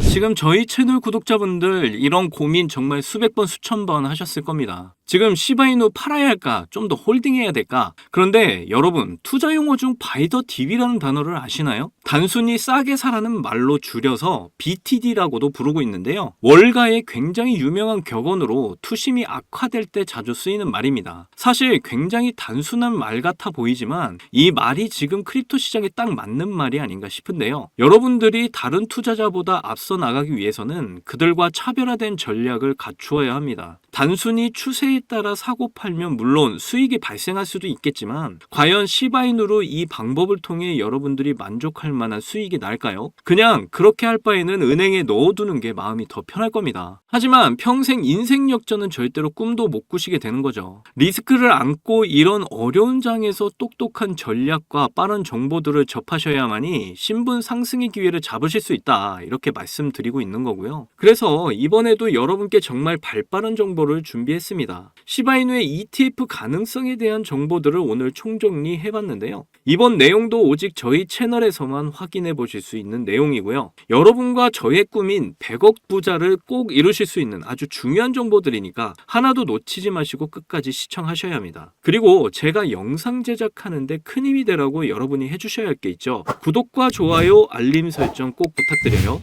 지금 저희 채널 구독자분들 이런 고민 정말 수백 번, 수천 번 하셨을 겁니다. 지금 시바이누 팔아야 할까? 좀 더 홀딩해야 될까? 그런데 여러분, 투자 용어 중 바이더 딥이라는 단어를 아시나요? 단순히 싸게 사라는 말로 줄여서 BTD라고도 부르고 있는데요. 월가의 굉장히 유명한 격언으로 투심이 악화될 때 자주 쓰이는 말입니다. 사실 굉장히 단순한 말 같아 보이지만 이 말이 지금 크립토 시장에 딱 맞는 말이 아닌가 싶은데요. 여러분들이 다른 투자자보다 앞서 나가기 위해서는 그들과 차별화된 전략을 갖추어야 합니다. 단순히 추세에 따라 사고 팔면 물론 수익이 발생할 수도 있겠지만 과연 시바이누로 이 방법을 통해 여러분들이 만족할 만한 수익이 날까요? 그냥 그렇게 할 바에는 은행에 넣어두는 게 마음이 더 편할 겁니다. 하지만 평생 인생 역전은 절대로 꿈도 못 꾸시게 되는 거죠. 리스크를 안고 이런 어려운 장에서 똑똑한 전략과 빠른 정보들을 접하셔야만이 신분 상승의 기회를 잡으실 수 있다, 이렇게 말씀드리고 있는 거고요. 그래서 이번에도 여러분께 정말 발빠른 정보를 준비했습니다. 시바이누의 ETF 가능성에 대한 정보들을 오늘 총정리해봤는데요. 이번 내용도 오직 저희 채널에서만 확인해 보실 수 있는 내용이고요. 여러분과 저의 꿈인 100억 부자를 꼭 이루실 수 있는 아주 중요한 정보들이니까 하나도 놓치지 마시고 끝까지 시청하셔야 합니다. 그리고 제가 영상 제작하는데 큰 힘이 되라고 여러분이 해주셔야 할 게 있죠. 구독과 좋아요, 알림 설정 꼭 부탁드려요.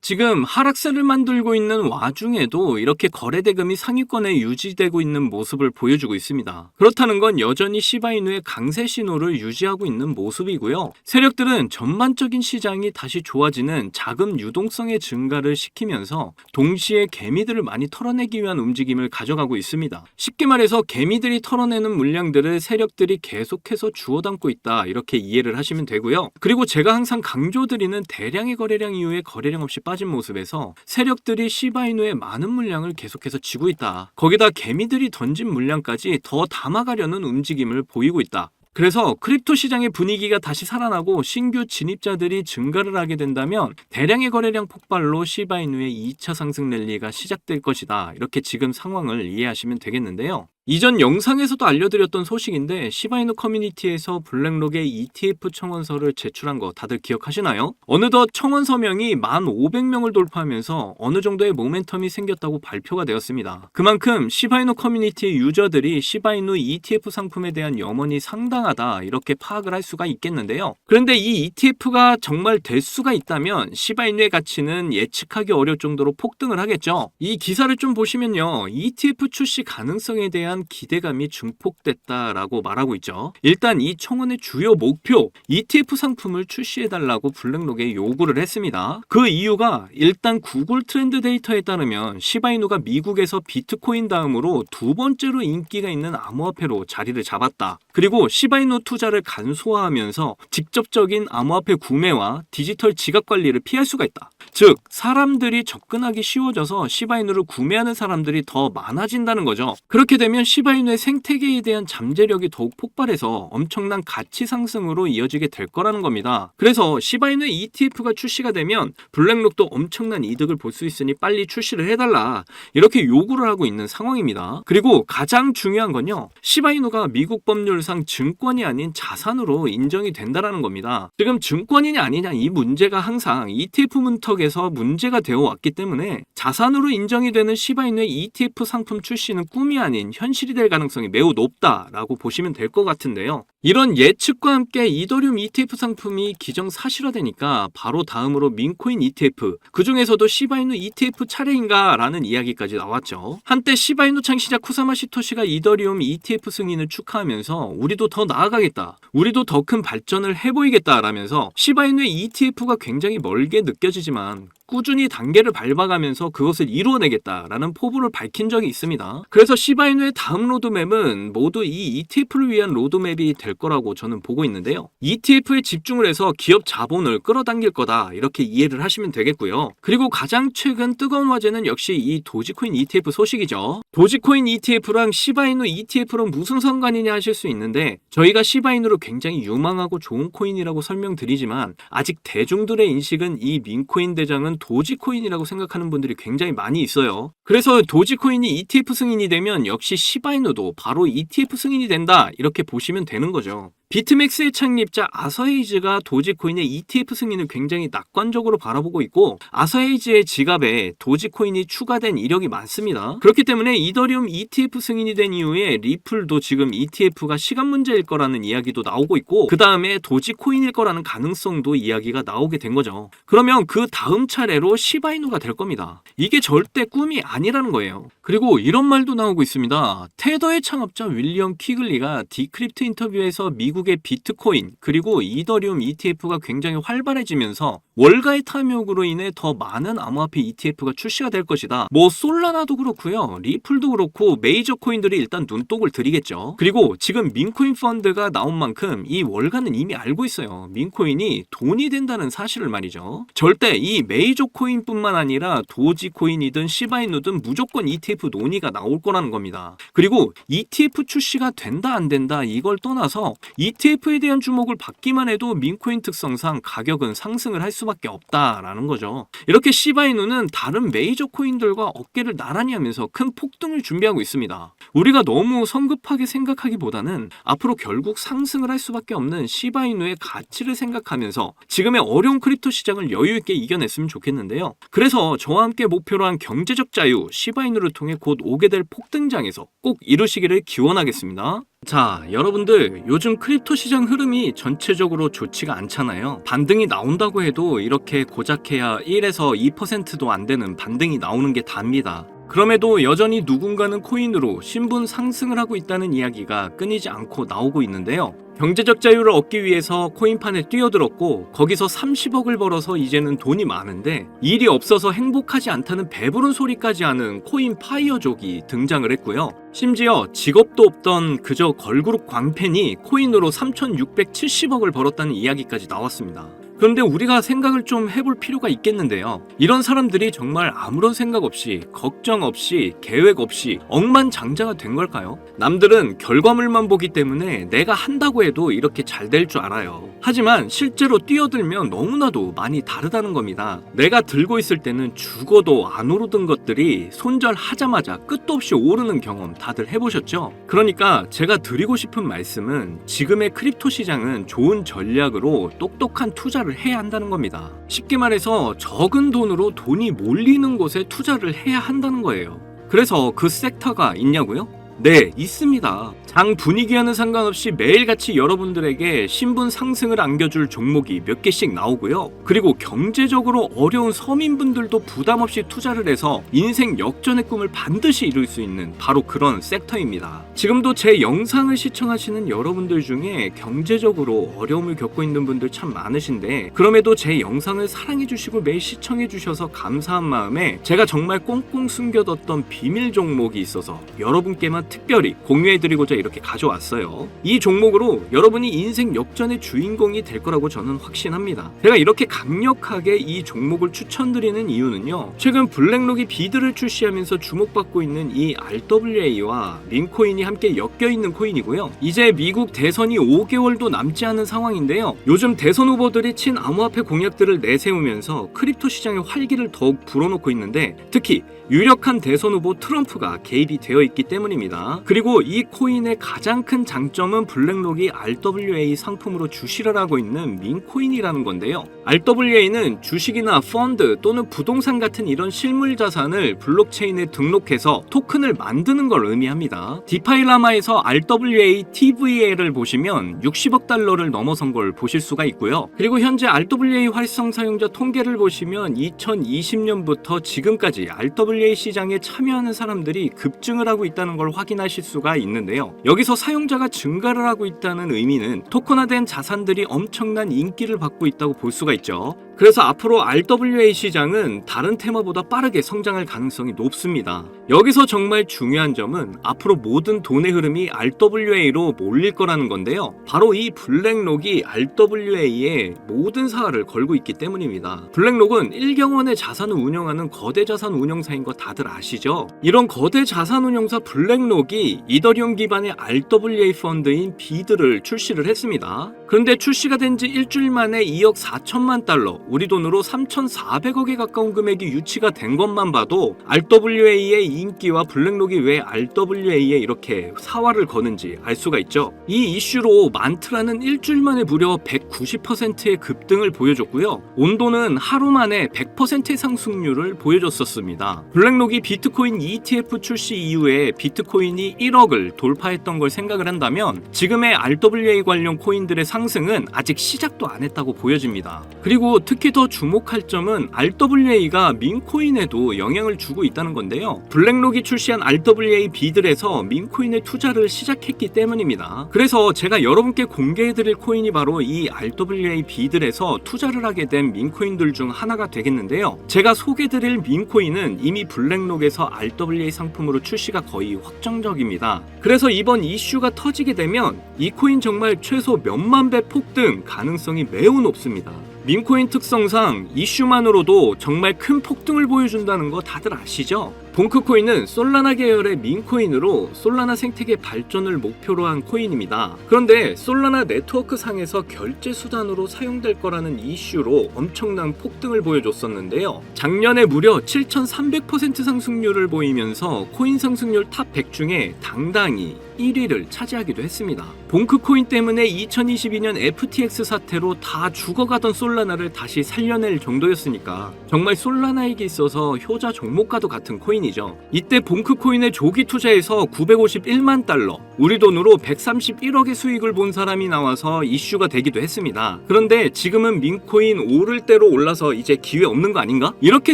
지금 하락세를 만들고 있는 와중에도 이렇게 거래대금이 상위권에 유지되고 있는 모습을 보여주고 있습니다. 그렇다는 건 여전히 시바이누의 강세 신호를 유지하고 있는 모습이고요. 세력들은 전반적인 시장이 다시 좋아지는 자금 유동성의 증가를 시키면서 동시에 개미들을 많이 털어내기 위한 움직임을 가져가고 있습니다. 쉽게 말해서 개미들이 털어내는 물량들을 세력들이 계속해서 주워 담고 있다, 이렇게 이해를 하시면 되고요. 그리고 제가 항상 강조드리는 대량의 거래량 이후에 거래량 없이 빠진 모습에서 세력들이 시바이누의 많은 물량을 계속해서 쥐고 있다. 거기다 개미들이 던진 물량까지 더 담아가려는 움직임을 보이고 있다. 그래서 크립토 시장의 분위기가 다시 살아나고 신규 진입자들이 증가를 하게 된다면 대량의 거래량 폭발로 시바이누의 2차 상승 랠리가 시작될 것이다, 이렇게 지금 상황을 이해하시면 되겠는데요. 이전 영상에서도 알려드렸던 소식인데 시바이누 커뮤니티에서 블랙록의 ETF 청원서를 제출한 거 다들 기억하시나요? 어느덧 청원 서명이 1,500명을 돌파하면서 어느 정도의 모멘텀이 생겼다고 발표가 되었습니다. 그만큼 시바이누 커뮤니티 유저들이 시바이누 ETF 상품에 대한 염원이 상당하다, 이렇게 파악을 할 수가 있겠는데요. 그런데 이 ETF가 정말 될 수가 있다면 시바이누의 가치는 예측하기 어려울 정도로 폭등을 하겠죠. 이 기사를 좀 보시면요, ETF 출시 가능성에 대한 기대감이 증폭됐다라고 말하고 있죠. 일단 이 청원의 주요 목표, ETF 상품을 출시해달라고 블랙록에 요구를 했습니다. 그 이유가 일단 구글 트렌드 데이터에 따르면 시바이누가 미국에서 비트코인 다음으로 두 번째로 인기가 있는 암호화폐로 자리를 잡았다. 그리고 시바이누 투자를 간소화하면서 직접적인 암호화폐 구매와 디지털 지갑 관리를 피할 수가 있다. 즉, 사람들이 접근하기 쉬워져서 시바이누를 구매하는 사람들이 더 많아진다는 거죠. 그렇게 되면 시바이누의 생태계에 대한 잠재력이 더욱 폭발해서 엄청난 가치 상승으로 이어지게 될 거라는 겁니다. 그래서 시바이누의 ETF가 출시가 되면 블랙록도 엄청난 이득을 볼 수 있으니 빨리 출시를 해달라, 이렇게 요구를 하고 있는 상황입니다. 그리고 가장 중요한 건요, 시바이누가 미국 법률상 증권이 아닌 자산으로 인정이 된다는 겁니다. 지금 증권이냐 아니냐 이 문제가 항상 ETF 문턱에서 문제가 되어 왔기 때문에 자산으로 인정이 되는 시바이누의 ETF 상품 출시는 꿈이 아닌 현실이 될 가능성이 매우 높다라고 보시면 될 것 같은데요. 이런 예측과 함께 이더리움 ETF 상품이 기정사실화되니까 바로 다음으로 민코인 ETF, 그 중에서도 시바이누 ETF 차례인가 라는 이야기까지 나왔죠. 한때 시바이누 창시자 쿠사마 시토시가 이더리움 ETF 승인을 축하하면서 우리도 더 나아가겠다, 우리도 더 큰 발전을 해보이겠다 라면서 시바이누의 ETF가 굉장히 멀게 느껴지지만 꾸준히 단계를 밟아가면서 그것을 이루어내겠다라는 포부를 밝힌 적이 있습니다. 그래서 시바이누의 다음 로드맵은 모두 이 ETF를 위한 로드맵이 될 거라고 저는 보고 있는데요. ETF에 집중을 해서 기업 자본을 끌어당길 거다, 이렇게 이해를 하시면 되겠고요. 그리고 가장 최근 뜨거운 화제는 역시 이 도지코인 ETF 소식이죠. 도지코인 ETF랑 시바이누 ETF랑 무슨 상관이냐 하실 수 있는데, 저희가 시바이누로 굉장히 유망하고 좋은 코인이라고 설명드리지만 아직 대중들의 인식은 이 민코인 대장은 도지코인이라고 생각하는 분들이 굉장히 많이 있어요. 그래서 도지코인이 ETF 승인이 되면 역시 시바이누도 바로 ETF 승인이 된다, 이렇게 보시면 되는 거죠. 비트맥스의 창립자 아서헤이즈가 도지코인의 ETF 승인을 굉장히 낙관적으로 바라보고 있고, 아서헤이즈의 지갑에 도지코인이 추가된 이력이 많습니다. 그렇기 때문에 이더리움 ETF 승인이 된 이후에 리플도 지금 ETF가 시간 문제일 거라는 이야기도 나오고 있고, 그 다음에 도지코인일 거라는 가능성도 이야기가 나오게 된 거죠. 그러면 그 다음 차례로 시바이누가 될 겁니다. 이게 절대 꿈이 아니라는 거예요. 그리고 이런 말도 나오고 있습니다. 테더의 창업자 윌리엄 퀴글리가 디크립트 인터뷰에서 미국의 비트코인 그리고 이더리움 ETF가 굉장히 활발해지면서 월가의 탐욕으로 인해 더 많은 암호화폐 ETF가 출시가 될 것이다. 뭐 솔라나도 그렇고요, 리플도 그렇고 메이저 코인들이 일단 눈독을 들이겠죠. 그리고 지금 민코인 펀드가 나온 만큼 이 월가는 이미 알고 있어요. 민코인이 돈이 된다는 사실을 말이죠. 절대 이 메이저 코인뿐만 아니라 도지코인이든 시바이누든 무조건 ETF 논의가 나올 거라는 겁니다. 그리고 ETF 출시가 된다 안 된다 이걸 떠나서 ETF에 대한 주목을 받기만 해도 민코인 특성상 가격은 상승을 할 수밖에 없다라는 거죠. 이렇게 시바이누는 다른 메이저 코인들과 어깨를 나란히 하면서 큰 폭등을 준비하고 있습니다. 우리가 너무 성급하게 생각하기보다는 앞으로 결국 상승을 할 수밖에 없는 시바이누의 가치를 생각하면서 지금의 어려운 크립토 시장을 여유 있게 이겨냈으면 좋겠는데요. 그래서 저와 함께 목표로 한 경제적 자유, 시바이누를 통해 곧 오게 될 폭등장에서 꼭 이루시기를 기원하겠습니다. 자, 여러분들, 요즘 크립토 시장 흐름이 전체적으로 좋지가 않잖아요. 반등이 나온다고 해도 이렇게 고작해야 1에서 2%도 안 되는 반등이 나오는 게 답니다. 그럼에도 여전히 누군가는 코인으로 신분 상승을 하고 있다는 이야기가 끊이지 않고 나오고 있는데요. 경제적 자유를 얻기 위해서 코인판에 뛰어들었고 거기서 30억을 벌어서 이제는 돈이 많은데 일이 없어서 행복하지 않다는 배부른 소리까지 하는 코인 파이어족이 등장을 했고요. 심지어 직업도 없던 그저 걸그룹 광팬이 코인으로 3,670억을 벌었다는 이야기까지 나왔습니다. 그런데 우리가 생각을 좀 해볼 필요가 있겠는데요. 이런 사람들이 정말 아무런 생각 없이, 걱정 없이, 계획 없이 억만장자가 된 걸까요? 남들은 결과물만 보기 때문에 내가 한다고 해도 이렇게 잘 될 줄 알아요. 하지만 실제로 뛰어들면 너무나도 많이 다르다는 겁니다. 내가 들고 있을 때는 죽어도 안 오르던 것들이 손절하자마자 끝도 없이 오르는 경험 다들 해보셨죠? 그러니까 제가 드리고 싶은 말씀은 지금의 크립토 시장은 좋은 전략으로 똑똑한 투자를 해야 한다는 겁니다. 쉽게 말해서 적은 돈으로 돈이 몰리는 곳에 투자를 해야 한다는 거예요. 그래서 그 섹터가 있냐고요? 네, 있습니다. 장 분위기와는 상관없이 매일같이 여러분들에게 신분 상승을 안겨줄 종목이 몇 개씩 나오고요. 그리고 경제적으로 어려운 서민분들도 부담 없이 투자를 해서 인생 역전의 꿈을 반드시 이룰 수 있는 바로 그런 섹터입니다. 지금도 제 영상을 시청하시는 여러분들 중에 경제적으로 어려움을 겪고 있는 분들 참 많으신데 그럼에도 제 영상을 사랑해주시고 매일 시청해주셔서 감사한 마음에 제가 정말 꽁꽁 숨겨뒀던 비밀 종목이 있어서 여러분께만 특별히 공유해드리고자 이렇게 가져왔어요. 이 종목으로 여러분이 인생 역전의 주인공이 될 거라고 저는 확신합니다. 제가 이렇게 강력하게 이 종목을 추천드리는 이유는요. 최근 블랙록이 비드를 출시하면서 주목받고 있는 이 RWA와 민코인이 함께 엮여있는 코인이고요. 이제 미국 대선이 5개월도 남지 않은 상황인데요. 요즘 대선 후보들이 친암호화폐 공약들을 내세우면서 크립토 시장의 활기를 더욱 불어넣고 있는데 특히 유력한 대선 후보 트럼프가 개입이 되어 있기 때문입니다. 그리고 이 코인의 가장 큰 장점은 블랙록이 RWA 상품으로 주시를 하고 있는 민코인이라는 건데요. RWA는 주식이나 펀드 또는 부동산 같은 이런 실물 자산을 블록체인에 등록해서 토큰을 만드는 걸 의미합니다. 디파일라마에서 RWA TVL을 보시면 60억 달러를 넘어선 걸 보실 수가 있고요. 그리고 현재 RWA 활성 사용자 통계를 보시면 2020년부터 지금까지 RWA 시장에 참여하는 사람들이 급증을 하고 있다는 걸 확인하실 수가 있는데요. 여기서 사용자가 증가를 하고 있다는 의미는 토큰화된 자산들이 엄청난 인기를 받고 있다고 볼 수가 있죠. 그래서 앞으로 RWA 시장은 다른 테마보다 빠르게 성장할 가능성이 높습니다. 여기서 정말 중요한 점은 앞으로 모든 돈의 흐름이 RWA로 몰릴 거라는 건데요. 바로 이 블랙록이 RWA에 모든 사활을 걸고 있기 때문입니다. 블랙록은 1경원의 자산을 운영하는 거대 자산 운용사인 거 다들 아시죠? 이런 거대 자산 운용사 블랙록이 이더리움 기반의 RWA 펀드인 비드를 출시를 했습니다. 그런데 출시가 된 지 일주일 만에 2억 4천만 달러, 우리 돈으로 3,400억에 가까운 금액이 유치가 된 것만 봐도 RWA의 인기와 블랙록이 왜 RWA에 이렇게 사활을 거는지 알 수가 있죠. 이 이슈로 만트라는 일주일 만에 무려 190%의 급등을 보여줬고요. 온도는 하루 만에 100%의 상승률을 보여줬었습니다. 블랙록이 비트코인 ETF 출시 이후에 비트코인이 1억을 돌파했던 걸 생각을 한다면 지금의 RWA 관련 코인들의 상승은 아직 시작도 안 했다고 보여집니다. 그리고 특히 더 주목할 점은 RWA가 민코인에도 영향을 주고 있다는 건데요. 블랙록이 출시한 RWA 비들에서 민코인의 투자를 시작했기 때문입니다. 그래서 제가 여러분께 공개해드릴 코인이 바로 이 RWA 비들에서 투자를 하게 된 민코인들 중 하나가 되겠는데요. 제가 소개해드릴 민코인은 이미 블랙록에서 RWA 상품으로 출시가 거의 확정적입니다. 그래서 이번 이슈가 터지게 되면 이 코인 정말 최소 몇만 배 폭등 가능성이 매우 높습니다. 민코인 특성상 이슈만으로도 정말 큰 폭등을 보여준다는 거 다들 아시죠? 봉크코인은 솔라나 계열의 민코인으로 솔라나 생태계 발전을 목표로 한 코인입니다. 그런데 솔라나 네트워크 상에서 결제 수단으로 사용될 거라는 이슈로 엄청난 폭등을 보여줬었는데요. 작년에 무려 7,300% 상승률을 보이면서 코인 상승률 탑 100 중에 당당히 1위를 차지하기도 했습니다. 봉크코인 때문에 2022년 FTX 사태로 다 죽어가던 솔라나를 다시 살려낼 정도였으니까 정말 솔라나에게 있어서 효자 종목과도 같은 코인이죠. 이때 봉크코인에 조기 투자해서 951만 달러, 우리 돈으로 131억의 수익을 본 사람이 나와서 이슈가 되기도 했습니다. 그런데 지금은 민코인 오를 대로 올라서 이제 기회 없는 거 아닌가? 이렇게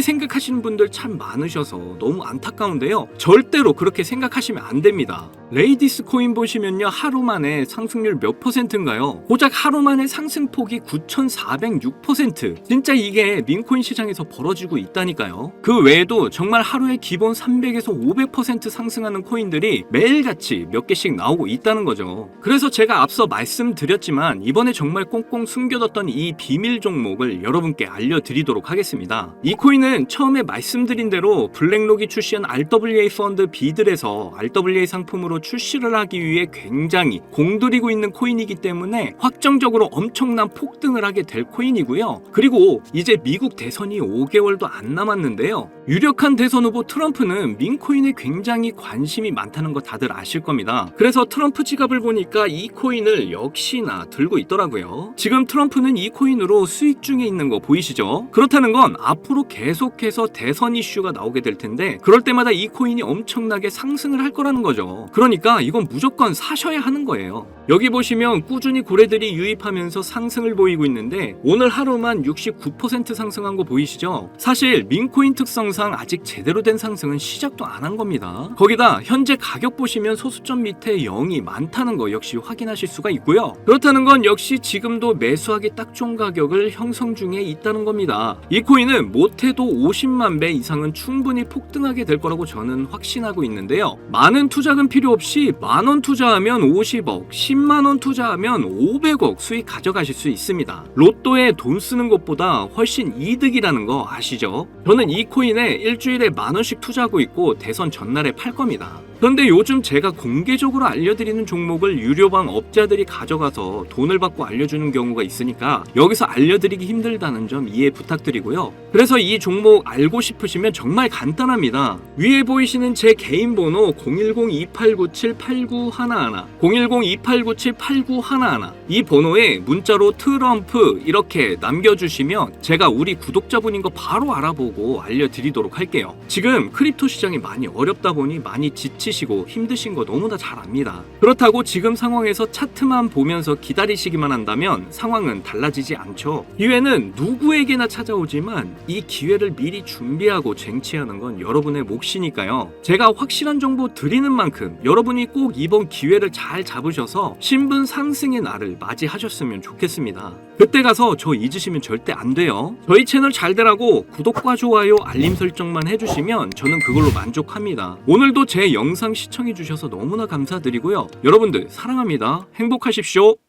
생각하시는 분들 참 많으셔서 너무 안타까운데요. 절대로 그렇게 생각하시면 안 됩니다. 레이디스 코인 보시면요, 하루 만에 상승률 몇 %인가요? 고작 하루 만에 상승폭이 9,406%. 진짜 이게 민코인 시장에서 벌어지고 있다니까요. 그 외에도 정말 하루에 기본 300에서 500% 상승하는 코인들이 매일같이 몇 개씩 나오고 있다는 거죠. 그래서 제가 앞서 말씀드렸지만 이번에 정말 꽁꽁 숨겨뒀던 이 비밀 종목을 여러분께 알려드리도록 하겠습니다. 이 코인은 처음에 말씀드린 대로 블랙록이 출시한 RWA 펀드 비들에서 RWA 상품으로 출시를 하기 위해 굉장히 공들이고 있는 코인이기 때문에 확정적으로 엄청난 폭등을 하게 될 코인이고요. 그리고 이제 미국 대선이 5개월도 안 남았는데요. 유력한 대선 후보 트럼프는 민코인에 굉장히 관심이 많다는 거 다들 아실 겁니다. 그래서 트럼프 지갑을 보니까 이 코인을 역시나 들고 있더라고요. 지금 트럼프는 이 코인으로 수익 중에 있는 거 보이시죠? 그렇다는 건 앞으로 계속해서 대선 이슈가 나오게 될 텐데 그럴 때마다 이 코인이 엄청나게 상승을 할 거라는 거죠. 그러니까 이건 무조건 사셔야 하는 거예요. 여기 보시면 꾸준히 고래들이 유입하면서 상승을 보이고 있는데 오늘 하루만 69% 상승한 거 보이시죠? 사실 민코인 특성상 아직 제대로 된 상승은 시작도 안 한 겁니다. 거기다 현재 가격 보시면 소수점 밑에 0이 많다는 거 역시 확인하실 수가 있고요. 그렇다는 건 역시 지금도 매수하기 딱 좋은 가격을 형성 중에 있다는 겁니다. 이 코인은 못해도 50만 배 이상은 충분히 폭등하게 될 거라고 저는 확신하고 있는데요. 많은 투자금 필요 없이 만원 투자하면 50억, 10만원 투자하면 500억 수익 가져가실 수 있습니다. 로또에 돈 쓰는 것보다 훨씬 이득이라는 거 아시죠? 저는 이 코인에 일주일에 만원씩 투자하고 있고 대선 전날에 팔 겁니다. 그런데 요즘 제가 공개적으로 알려드리는 종목을 유료방 업자들이 가져가서 돈을 받고 알려주는 경우가 있으니까 여기서 알려드리기 힘들다는 점 이해 부탁드리고요. 그래서 이 종목 알고 싶으시면 정말 간단합니다. 위에 보이시는 제 개인 번호 010-2897-8911 010-2897-8911 이 번호에 문자로 트럼프 이렇게 남겨주시면 제가 우리 구독자분인 거 바로 알아보고 알려드리도록 할게요. 지금 크립토 시장이 많이 어렵다 보니 많이 지치 지치시고 힘드신 거 너무나 잘 압니다. 그렇다고 지금 상황에서 차트만 보면서 기다리시기만 한다면 상황은 달라지지 않죠. 기회는 누구에게나 찾아오지만 이 기회를 미리 준비하고 쟁취하는 건 여러분의 몫이니까요. 제가 확실한 정보 드리는 만큼 여러분이 꼭 이번 기회를 잘 잡으셔서 신분 상승의 날을 맞이하셨으면 좋겠습니다. 그때 가서 저 잊으시면 절대 안 돼요. 저희 채널 잘 되라고 구독과 좋아요, 알림 설정만 해주시면 저는 그걸로 만족합니다. 오늘도 제 영상 시청해주셔서 너무나 감사드리고요. 여러분들 사랑합니다. 행복하십시오.